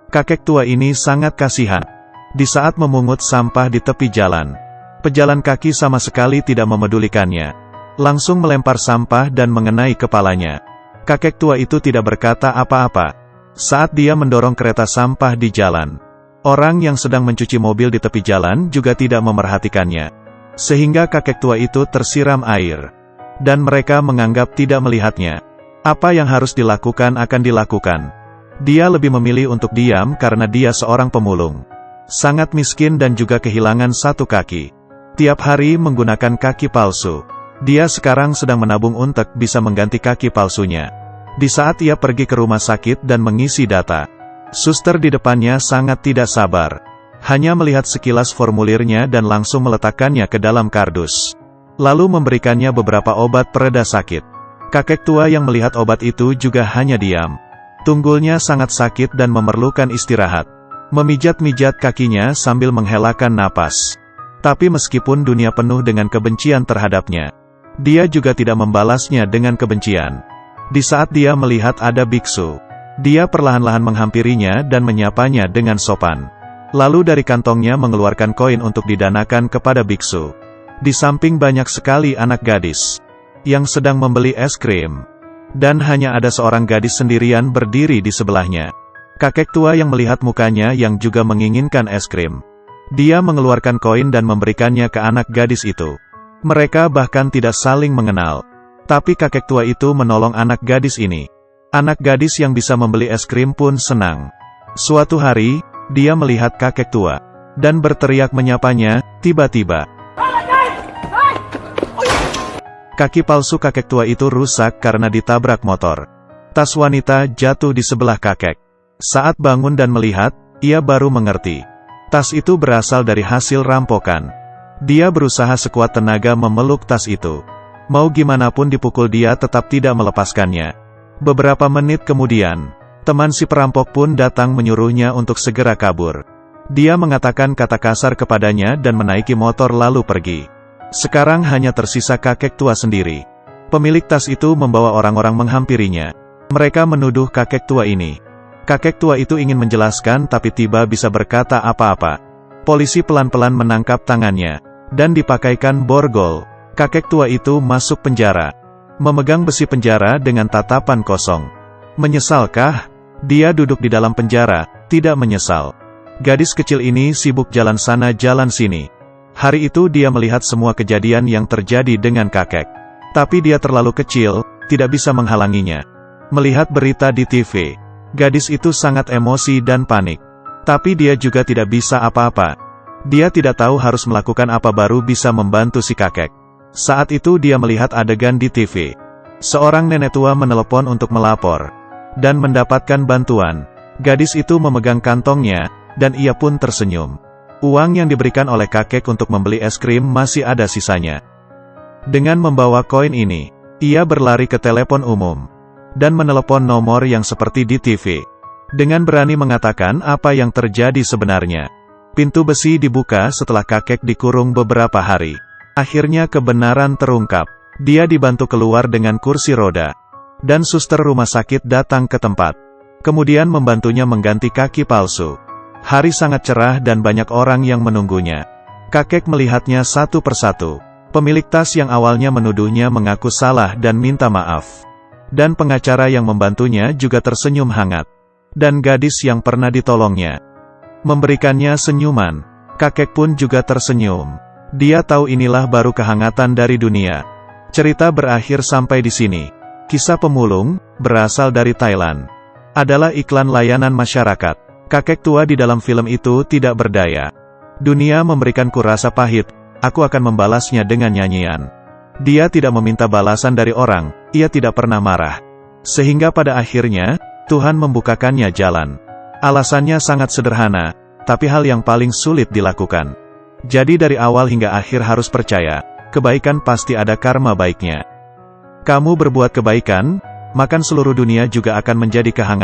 Kakek tua ini sangat kasihan. Di saat memungut sampah di tepi jalan, pejalan kaki sama sekali tidak memedulikannya. Langsung melempar sampah dan mengenai kepalanya. Kakek tua itu tidak berkata apa-apa. Saat dia mendorong kereta sampah di jalan, orang yang sedang mencuci mobil di tepi jalan juga tidak memerhatikannya. Sehingga kakek tua itu tersiram air. Dan mereka menganggap tidak melihatnya. Apa yang harus dilakukan akan dilakukan. Dia lebih memilih untuk diam karena dia seorang pemulung. Sangat miskin dan juga kehilangan satu kaki. Tiap hari menggunakan kaki palsu. Dia sekarang sedang menabung untuk bisa mengganti kaki palsunya. Di saat ia pergi ke rumah sakit dan mengisi data, suster di depannya sangat tidak sabar. Hanya melihat sekilas formulirnya dan langsung meletakkannya ke dalam kardus. Lalu memberikannya beberapa obat pereda sakit. Kakek tua yang melihat obat itu juga hanya diam. Tunggulnya sangat sakit dan memerlukan istirahat. Memijat-mijat kakinya sambil menghelakan napas. Tapi meskipun dunia penuh dengan kebencian terhadapnya, dia juga tidak membalasnya dengan kebencian. Di saat dia melihat ada biksu, dia perlahan-lahan menghampirinya dan menyapanya dengan sopan. Lalu dari kantongnya mengeluarkan koin untuk didanakan kepada biksu. Di samping banyak sekali anak gadis yang sedang membeli es krim. Dan hanya ada seorang gadis sendirian berdiri di sebelahnya. Kakek tua yang melihat mukanya yang juga menginginkan es krim. Dia mengeluarkan koin dan memberikannya ke anak gadis itu. Mereka bahkan tidak saling mengenal. Tapi kakek tua itu menolong anak gadis ini. Anak gadis yang bisa membeli es krim pun senang. Suatu hari, dia melihat kakek tua dan berteriak menyapanya. Tiba-tiba, kaki palsu kakek tua itu rusak karena ditabrak motor. Tas wanita jatuh di sebelah kakek. Saat bangun dan melihat, ia baru mengerti. Tas itu berasal dari hasil rampokan. Dia berusaha sekuat tenaga memeluk tas itu. Mau gimana pun dipukul dia tetap tidak melepaskannya. Beberapa menit kemudian, teman si perampok pun datang menyuruhnya untuk segera kabur. Dia mengatakan kata kasar kepadanya dan menaiki motor lalu pergi. Sekarang hanya tersisa kakek tua sendiri. Pemilik tas itu membawa orang-orang menghampirinya. Mereka menuduh kakek tua ini. Kakek tua itu ingin menjelaskan tapi tiba bisa berkata apa-apa. Polisi pelan-pelan menangkap tangannya dan dipakaikan borgol. Kakek tua itu masuk penjara, memegang besi penjara dengan tatapan kosong. Menyesalkah? Dia duduk di dalam penjara, tidak menyesal. Gadis kecil ini sibuk jalan sana jalan sini. Hari itu dia melihat semua kejadian yang terjadi dengan kakek. Tapi dia terlalu kecil, tidak bisa menghalanginya. Melihat berita di TV, gadis itu sangat emosi dan panik. Tapi dia juga tidak bisa apa-apa. Dia tidak tahu harus melakukan apa baru bisa membantu si kakek. Saat itu dia melihat adegan di TV. Seorang nenek tua menelepon untuk melapor dan mendapatkan bantuan. Gadis itu memegang kantongnya, dan ia pun tersenyum. Uang yang diberikan oleh kakek untuk membeli es krim masih ada sisanya. Dengan membawa koin ini, ia berlari ke telepon umum dan menelepon nomor yang seperti di TV. Dengan berani mengatakan apa yang terjadi sebenarnya. Pintu besi dibuka setelah kakek dikurung beberapa hari. Akhirnya kebenaran terungkap. Dia dibantu keluar dengan kursi roda. Dan suster rumah sakit datang ke tempat. Kemudian membantunya mengganti kaki palsu. Hari sangat cerah dan banyak orang yang menunggunya. Kakek melihatnya satu persatu. Pemilik tas yang awalnya menuduhnya mengaku salah dan minta maaf. Dan pengacara yang membantunya juga tersenyum hangat. Dan gadis yang pernah ditolongnya memberikannya senyuman. Kakek pun juga tersenyum. Dia tahu inilah baru kehangatan dari dunia. Cerita berakhir sampai di sini. Kisah pemulung, berasal dari Thailand. Adalah iklan layanan masyarakat. Kakek tua di dalam film itu tidak berdaya. Dunia memberikanku rasa pahit, aku akan membalasnya dengan nyanyian. Dia tidak meminta balasan dari orang, ia tidak pernah marah. Sehingga pada akhirnya, Tuhan membukakannya jalan. Alasannya sangat sederhana, tapi hal yang paling sulit dilakukan. Jadi dari awal hingga akhir harus percaya, kebaikan pasti ada karma baiknya. Kamu berbuat kebaikan, maka seluruh dunia juga akan menjadi kehangatan.